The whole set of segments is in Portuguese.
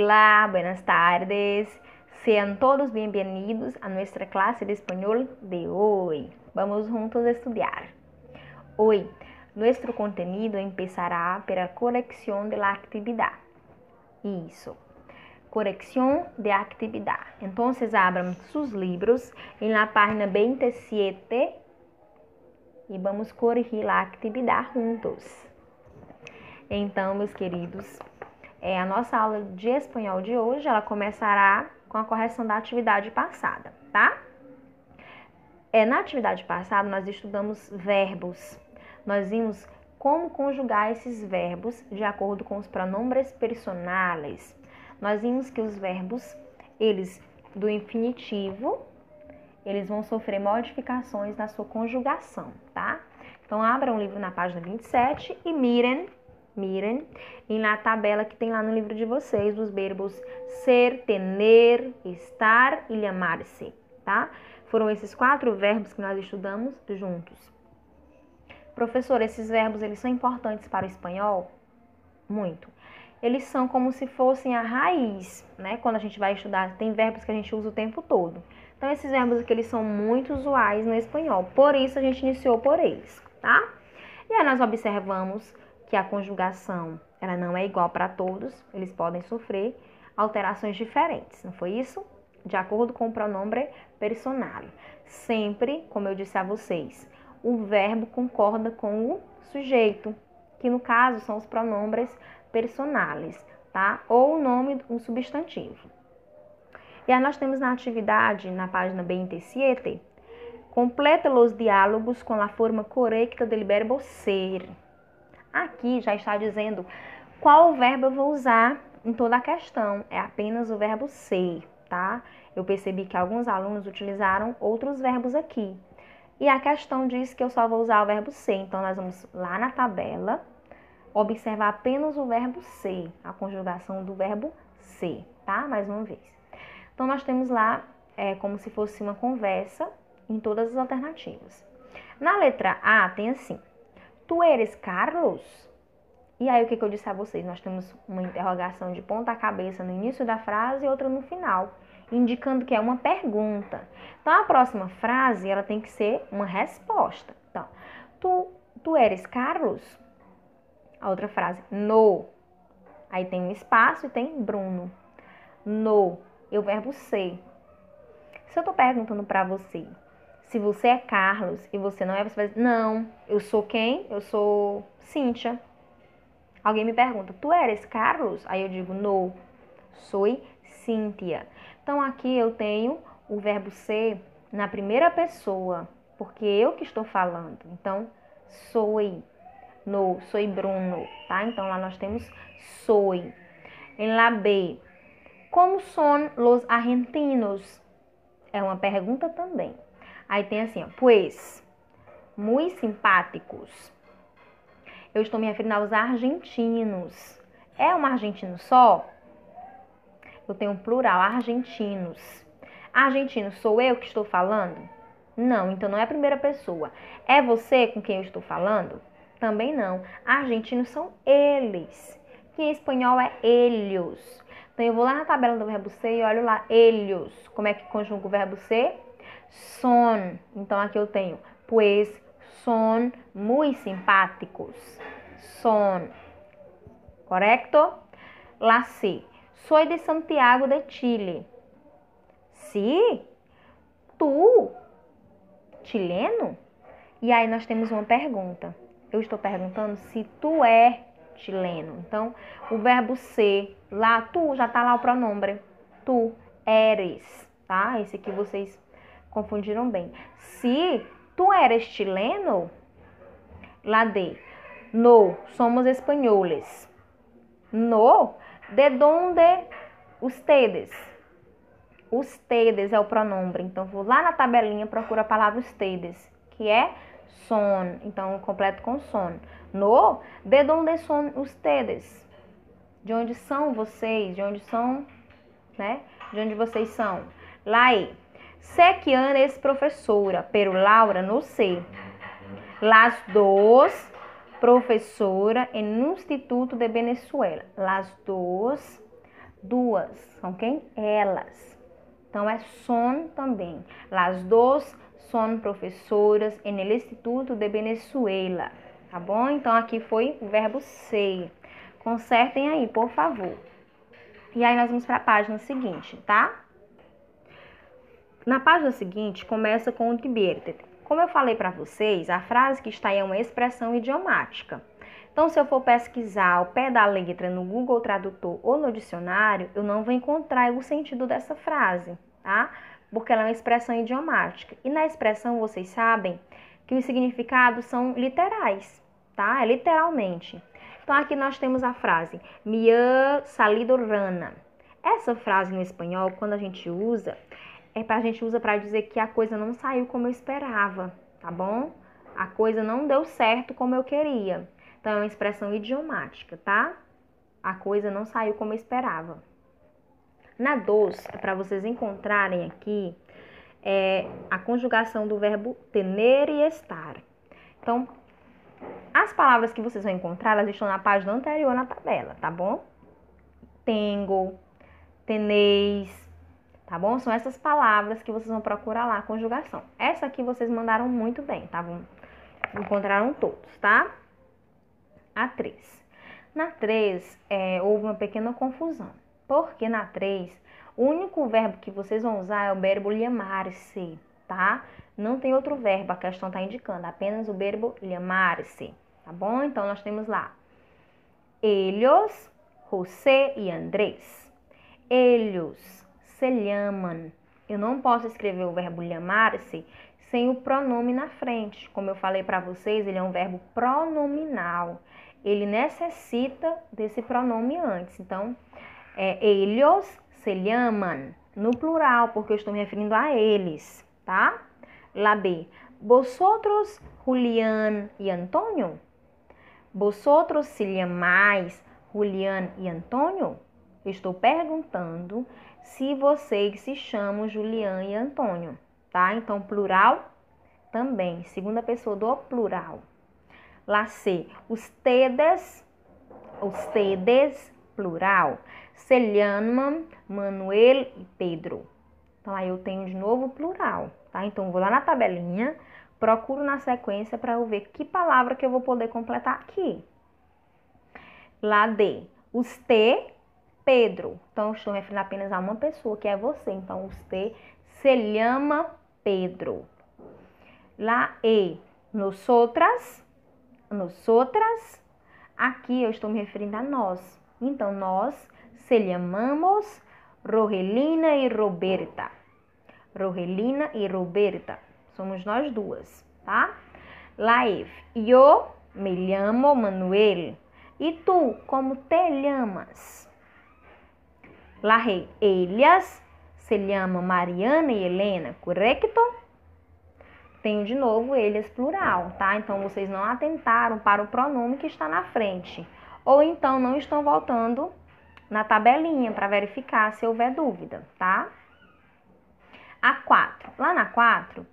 Hola, buenas tardes. Sean todos bienvenidos a nuestra clase de español de hoy. Vamos juntos a estudiar. Hoy, nuestro contenido empezará por la corrección de la actividad. Isso. Corrección de actividad. Entonces, abram sus libros en la página 27 e vamos corrigir a atividade juntos. Então, meus queridos, a nossa aula de espanhol de hoje, ela começará com a correção da atividade passada, tá? Na atividade passada, nós estudamos verbos. Nós vimos como conjugar esses verbos de acordo com os pronombres personales. Nós vimos que os verbos, eles do infinitivo, eles vão sofrer modificações na sua conjugação, tá? Então, abram o livro na página 27 e mirem na tabela que tem lá no livro de vocês os verbos ser, tener, estar e llamar-se, tá? Foram esses 4 verbos que nós estudamos juntos. Professor, esses verbos, eles são importantes para o espanhol? Muito. Eles são como se fossem a raiz, né? Quando a gente vai estudar, tem verbos que a gente usa o tempo todo. Então, esses verbos aqui, eles são muito usuais no espanhol. Por isso, a gente iniciou por eles, tá? E aí, nós observamos que a conjugação, ela não é igual para todos. Eles podem sofrer alterações diferentes, não foi isso? De acordo com o pronombre personal. Sempre, como eu disse a vocês, o verbo concorda com o sujeito, que no caso são os pronombres personales, tá? Ou o nome, um substantivo. E aí nós temos na atividade, na página 27, completa os diálogos com a forma correta do verbo ser. Aqui já está dizendo qual verbo eu vou usar em toda a questão. É apenas o verbo ser, tá? Eu percebi que alguns alunos utilizaram outros verbos aqui. E a questão diz que eu só vou usar o verbo ser. Então, nós vamos lá na tabela observar apenas o verbo ser, a conjugação do verbo ser, tá? Mais uma vez. Então, nós temos lá como se fosse uma conversa em todas as alternativas. Na letra A, tem assim: Tu eres Carlos? E aí, o que eu disse a vocês? Nós temos uma interrogação de ponta cabeça no início da frase e outra no final, indicando que é uma pergunta. Então, a próxima frase, ela tem que ser uma resposta. Então, tu eres Carlos? A outra frase, no. Aí tem um espaço e tem Bruno. No. E o verbo ser. Se eu tô perguntando pra você se você é Carlos e você não é, você vai dizer, não, eu sou quem? Eu sou Cíntia. Alguém me pergunta, tu eres Carlos? Aí eu digo, no, sou Cíntia. Então, aqui eu tenho o verbo ser na primeira pessoa, porque eu que estou falando. Então, sou, no, sou Bruno, tá? Então, lá nós temos sou. Em la B, como são los argentinos? É uma pergunta também. Aí tem assim, ó, pues, muy simpáticos. Eu estou me referindo aos argentinos. É um argentino só? Eu tenho um plural, argentinos. Argentino, sou eu que estou falando? Não, então não é a primeira pessoa. É você com quem eu estou falando? Também não. Argentinos são eles, que em espanhol é ellos. Então eu vou lá na tabela do verbo ser e olho lá, ellos. Como é que conjuga o verbo ser? Son. Então aqui eu tenho, pues son muy simpáticos. Son. Correcto? La C. Soy de Santiago de Chile. Sí? Tu? Chileno? E aí nós temos uma pergunta. Eu estou perguntando se tu é chileno. Então, o verbo ser, lá, tu, já tá lá o pronombre. Tu eres, tá? Esse aqui vocês confundiram bem. Se tu eres chileno, lá de, no, somos espanholes. No, de donde ustedes? Ustedes é o pronombre. Então, vou lá na tabelinha, procuro a palavra ustedes, que é son. Então, eu completo com son. No, de donde son ustedes? De onde são vocês? De onde são, né? De onde vocês são? Lá é. Sé que Ana es professora, pero Laura no sé. Las dos professora en un instituto de Venezuela. Las dos Duas. São quem? Elas. Então, é son também. Las dos son professoras en el Instituto de Venezuela. Tá bom? Então, aqui foi o verbo ser. Consertem aí, por favor. E aí, nós vamos para a página seguinte, tá? Na página seguinte, começa com o diviértete. Como eu falei para vocês, a frase que está aí é uma expressão idiomática. Então, se eu for pesquisar ao pé da letra no Google Tradutor ou no dicionário, eu não vou encontrar o sentido dessa frase, tá? Porque ela é uma expressão idiomática. E na expressão, vocês sabem que os significados são literais, tá? É literalmente. Então, aqui nós temos a frase me ha salido rana. Essa frase no espanhol, quando a gente usa, a gente usa para dizer que a coisa não saiu como eu esperava, tá bom? A coisa não deu certo como eu queria. Então, é uma expressão idiomática, tá? A coisa não saiu como eu esperava. Na dos, é para vocês encontrarem aqui a conjugação do verbo tener e estar. Então, as palavras que vocês vão encontrar, elas estão na página anterior na tabela, tá bom? Tengo, tenéis, tá bom? São essas palavras que vocês vão procurar lá, a conjugação. Essa aqui vocês mandaram muito bem, tá bom? Encontraram todos, tá? A 3. Na 3, houve uma pequena confusão. Porque na 3, o único verbo que vocês vão usar é o verbo llamar-se, tá? Não tem outro verbo, a questão está indicando, apenas o verbo llamar-se, tá bom? Então, nós temos lá, ellos, José e Andrés. Ellos se llaman. Eu não posso escrever o verbo llamar-se sem o pronome na frente. Como eu falei para vocês, ele é um verbo pronominal. Ele necessita desse pronome antes. Então, ellos se llaman, no plural, porque eu estou me referindo a eles, tá? La B. Vosotros, Julián y Antonio? Vosotros se llamáis Julián y Antonio? Eu estou perguntando se vocês se chamam Julián e Antônio, tá? Então, plural também, segunda pessoa do plural. La C. Ustedes, plural, se llaman Manuel e Pedro. Então, aí eu tenho de novo plural, tá? Então, vou lá na tabelinha, procuro na sequência para eu ver que palavra que eu vou poder completar aqui. La D. Usted, Pedro. Então, eu estou me referindo apenas a uma pessoa, que é você. Então, usted se llama Pedro. La E. Nosotras. Aqui eu estou me referindo a nós. Então, nós se llamamos Rogelina e Roberta. Rogelina e Roberta. Somos nós duas, tá? La F. Yo me llamo Manuel. E tu, como te llamas? La G. Ellas se llaman Mariana e Helena, correto? Tenho de novo eles plural, tá? Então, vocês não atentaram para o pronome que está na frente. Ou então, não estão voltando na tabelinha para verificar se houver dúvida, tá? A 4. Lá na 4,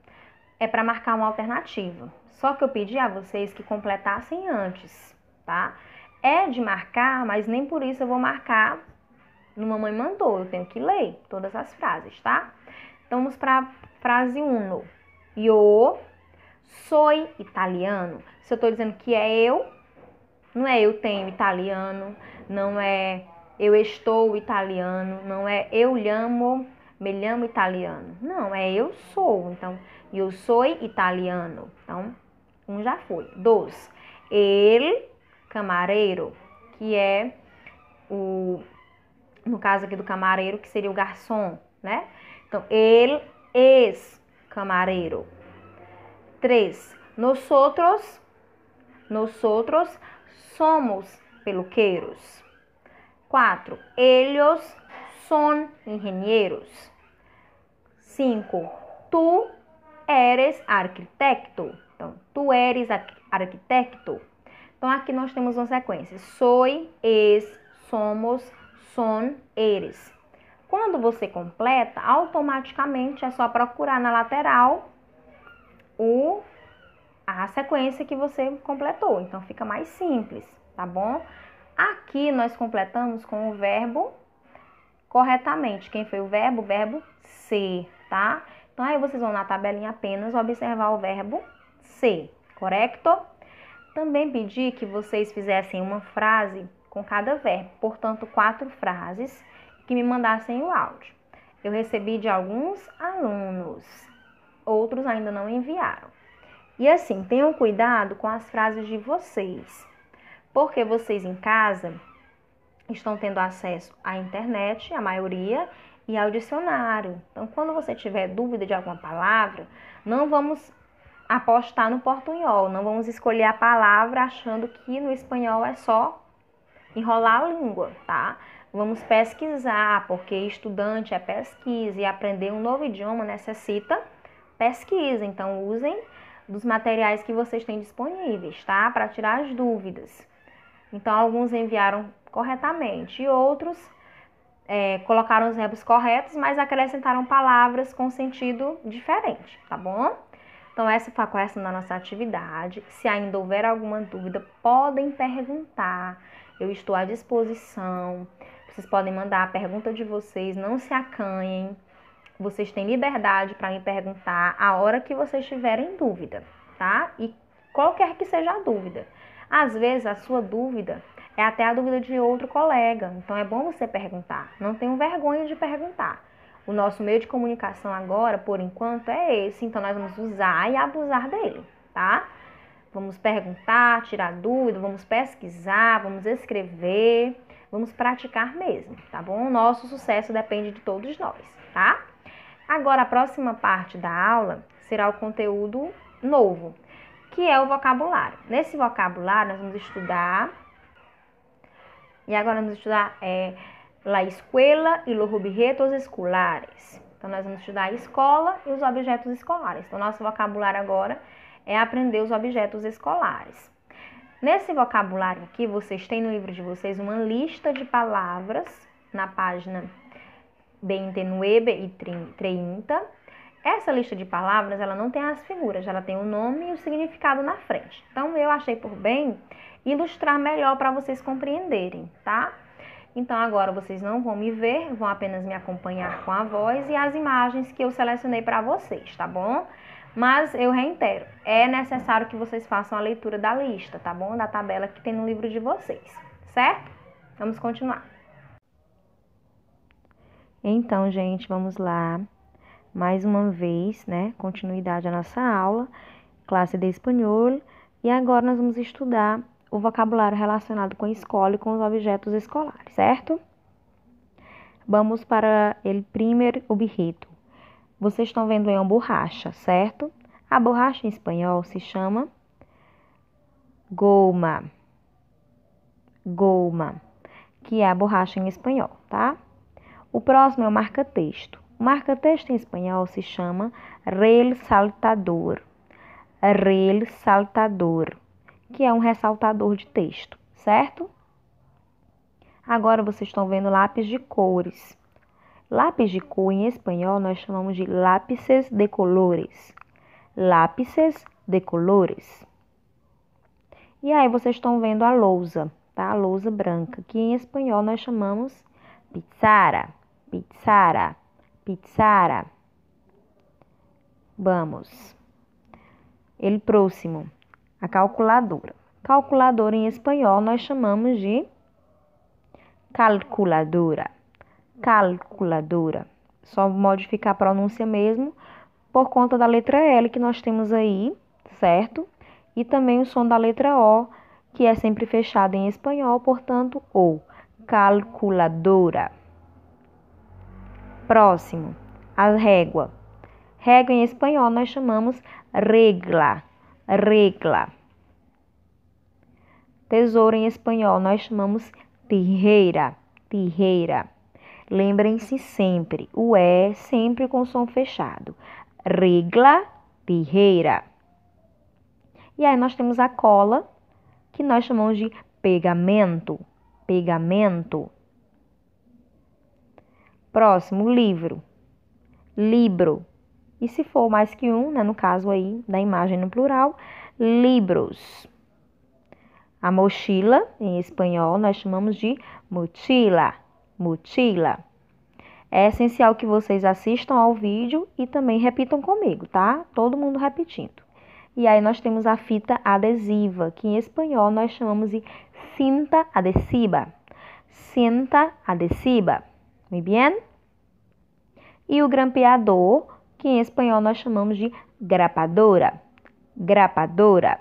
é para marcar uma alternativa. Só que eu pedi a vocês que completassem antes, tá? É de marcar, mas nem por isso eu vou marcar no Mamãe Mandou. Eu tenho que ler todas as frases, tá? Então, vamos para a frase 1. Yo soy italiano. Se eu estou dizendo que é eu, não é eu tenho italiano, não é eu estou italiano, não é eu me llamo italiano. Não, é eu sou. Então, eu sou italiano. Então, um já foi. 2. El camareiro, que é no caso aqui do camareiro, que seria o garçom, né? Então, ele es camareiro. 3. Nosotros somos peluqueiros. 4. Ellos son ingenieros. 5. Tu eres arquitecto. Então, tu eres arquitecto. Então, aqui nós temos uma sequência. Soy, es, somos, son, eres. Quando você completa, automaticamente é só procurar na lateral a sequência que você completou. Então, fica mais simples, tá bom? Aqui nós completamos com o verbo corretamente. Quem foi o verbo? O verbo ser, tá? Então, aí vocês vão na tabelinha apenas observar o verbo ser, correto? Também pedi que vocês fizessem uma frase com cada verbo, portanto, 4 frases, que me mandassem o áudio. Eu recebi de alguns alunos, outros ainda não enviaram. E assim, tenham cuidado com as frases de vocês, porque vocês em casa estão tendo acesso à internet, a maioria, e ao dicionário. Então, quando você tiver dúvida de alguma palavra, não vamos apostar no portunhol, não vamos escolher a palavra achando que no espanhol é só enrolar a língua, tá? Vamos pesquisar, porque estudante é pesquisa e aprender um novo idioma necessita pesquisa. Então, usem dos materiais que vocês têm disponíveis, tá? Para tirar as dúvidas. Então, alguns enviaram corretamente e outros colocaram os verbos corretos, mas acrescentaram palavras com sentido diferente, tá bom? Então, essa foi a correção da nossa atividade. Se ainda houver alguma dúvida, podem perguntar. Eu estou à disposição. Vocês podem mandar a pergunta de vocês, não se acanhem. Vocês têm liberdade para me perguntar a hora que vocês tiverem dúvida, tá? E qualquer que seja a dúvida. Às vezes, a sua dúvida é até a dúvida de outro colega. Então, é bom você perguntar. Não tenham vergonha de perguntar. O nosso meio de comunicação agora, por enquanto, é esse. Então, nós vamos usar e abusar dele, tá? Vamos perguntar, tirar dúvida, vamos pesquisar, vamos escrever, vamos praticar mesmo, tá bom? O nosso sucesso depende de todos nós, tá? Agora, a próxima parte da aula será o conteúdo novo, que é o vocabulário. Nesse vocabulário, nós vamos estudar... E agora vamos estudar la escuela e los objetos escolares. Então, nós vamos estudar a escola e os objetos escolares. Então, nosso vocabulário agora é aprender os objetos escolares. Nesse vocabulário aqui, vocês têm no livro de vocês uma lista de palavras na página 29 e 30. Essa lista de palavras, ela não tem as figuras, ela tem o nome e o significado na frente. Então, eu achei por bem ilustrar melhor para vocês compreenderem, tá? Então, agora vocês não vão me ver, vão apenas me acompanhar com a voz e as imagens que eu selecionei para vocês, tá bom? Mas eu reitero, é necessário que vocês façam a leitura da lista, tá bom? Da tabela que tem no livro de vocês, certo? Vamos continuar. Então, gente, vamos lá. Mais uma vez, né? Continuidade à nossa aula, classe de espanhol. E agora nós vamos estudar o vocabulário relacionado com a escola e com os objetos escolares, certo? Vamos para o primeiro objeto. Vocês estão vendo aí uma borracha, certo? A borracha em espanhol se chama goma. Goma, que é a borracha em espanhol, tá? O próximo é o marca-texto. O marca-texto em espanhol se chama resaltador. Resaltador, que é um ressaltador de texto, certo? Agora vocês estão vendo lápis de cores. Lápis de cor em espanhol nós chamamos de lápices de colores. Lápices de colores. E aí vocês estão vendo a lousa, tá? A lousa branca, que em espanhol nós chamamos pizarra. Pizarra. Pizarra. Vamos. El próximo, a calculadora. Calculadora em espanhol nós chamamos de calculadora. Calculadora. Só modificar a pronúncia mesmo por conta da letra L que nós temos aí, certo? E também o som da letra O, que é sempre fechado em espanhol, portanto, O. Calculadora. Próximo, a régua. Régua em espanhol nós chamamos regla. Regla. Tesoura em espanhol nós chamamos tijeira. Tijeira. Lembrem-se sempre, o E sempre com som fechado. Regla, tijeira. E aí nós temos a cola, que nós chamamos de pegamento. Pegamento. Próximo, livro. Libro. E se for mais que um, né, no caso aí da imagem no plural, libros. A mochila, em espanhol, nós chamamos de mochila. Mochila. É essencial que vocês assistam ao vídeo e também repitam comigo, tá? Todo mundo repetindo. E aí nós temos a fita adesiva, que em espanhol nós chamamos de cinta adhesiva. Cinta adhesiva. Muito bem? E o grampeador, que em espanhol nós chamamos de grapadora. Grapadora.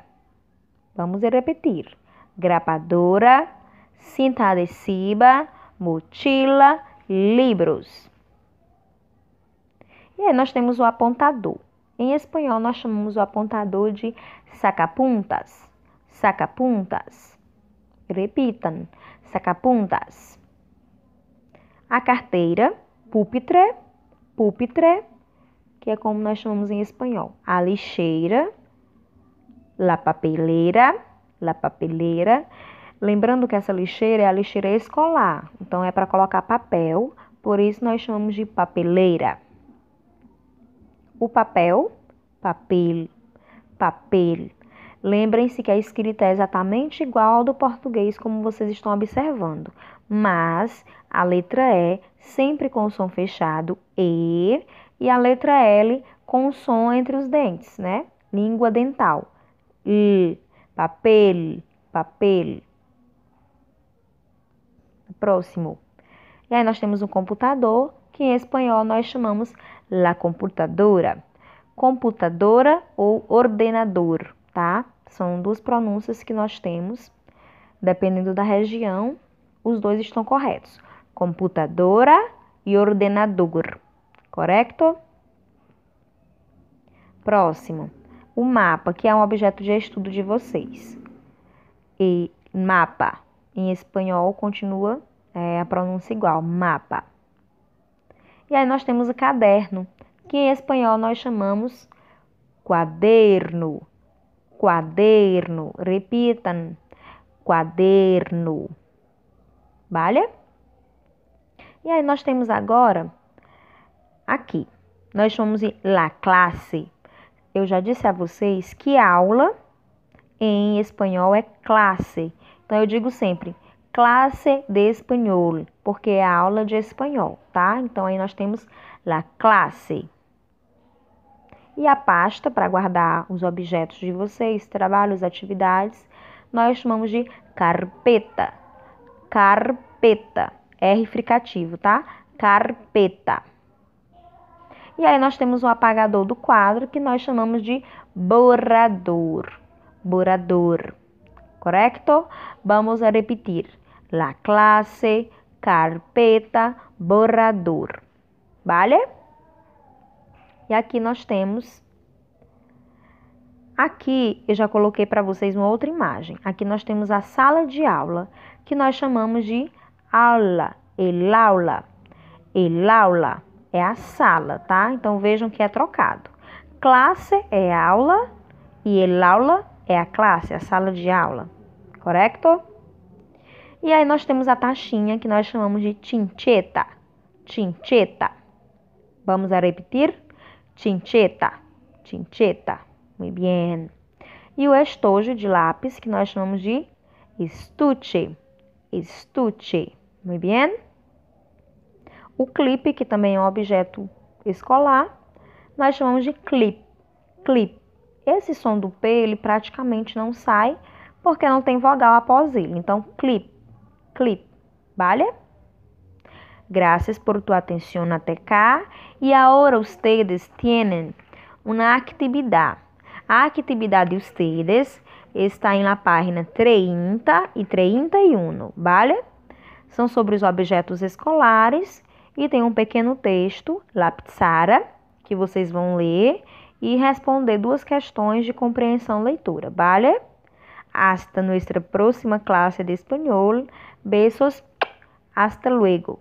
Vamos repetir. Grapadora, cinta adhesiva, mochila, livros. E aí nós temos o apontador. Em espanhol nós chamamos o apontador de sacapuntas. Sacapuntas. Repitam. Sacapuntas. A carteira, pupitre, pupitre, que é como nós chamamos em espanhol. A lixeira, la papeleira, la papeleira. Lembrando que essa lixeira é a lixeira escolar, então é para colocar papel, por isso nós chamamos de papeleira. O papel, papel, papel. Lembrem-se que a escrita é exatamente igual ao do português, como vocês estão observando, mas a letra E sempre com o som fechado, E, e a letra L com o som entre os dentes, né? Língua dental. L, papel, papel. Próximo. E aí nós temos um computador, que em espanhol nós chamamos la computadora. Computadora ou ordenador, tá? São duas pronúncias que nós temos. Dependendo da região, os dois estão corretos. Computadora e ordenador. Correto? Próximo. O mapa, que é um objeto de estudo de vocês. E mapa. Em espanhol continua a pronúncia igual, mapa. E aí nós temos o caderno, que em espanhol nós chamamos quaderno. Quaderno. Repitam. Quaderno. Vale? E aí nós temos agora aqui. Nós chamamos de la classe. Eu já disse a vocês que aula em espanhol é classe. Então, eu digo sempre, classe de espanhol, porque é a aula de espanhol, tá? Então, aí nós temos la classe. E a pasta, para guardar os objetos de vocês, trabalhos, atividades, nós chamamos de carpeta. Carpeta. R fricativo, tá? Carpeta. E aí nós temos o apagador do quadro, que nós chamamos de borrador. Borrador. Correto? Vamos a repetir. La clase, carpeta, borrador. Vale? E aqui nós temos... Aqui eu já coloquei para vocês uma outra imagem. Aqui nós temos a sala de aula, que nós chamamos de aula. El aula. El aula é a sala, tá? Então vejam que é trocado. Classe é aula e el aula é a classe, a sala de aula. Correto? E aí nós temos a taxinha, que nós chamamos de chincheta. Chincheta. Vamos a repetir? Chincheta. Chincheta. Muito bem. E o estojo de lápis, que nós chamamos de estuche. Estuche. Muito bem. O clipe, que também é um objeto escolar, nós chamamos de clip. Clip. Esse som do P, ele praticamente não sai, porque não tem vogal após ele. Então, clip. Clip. ¿Vale? Gracias por tu atención hasta acá. Y ahora ustedes tienen una actividad. A actividad de ustedes está en la página 30 e 31, ¿vale? São sobre os objetos escolares e tem um pequeno texto, la pizarra, que vocês vão ler e responder duas questões de compreensão-leitura, ¿vale? Hasta nuestra próxima clase de espanhol. Besos. Hasta luego.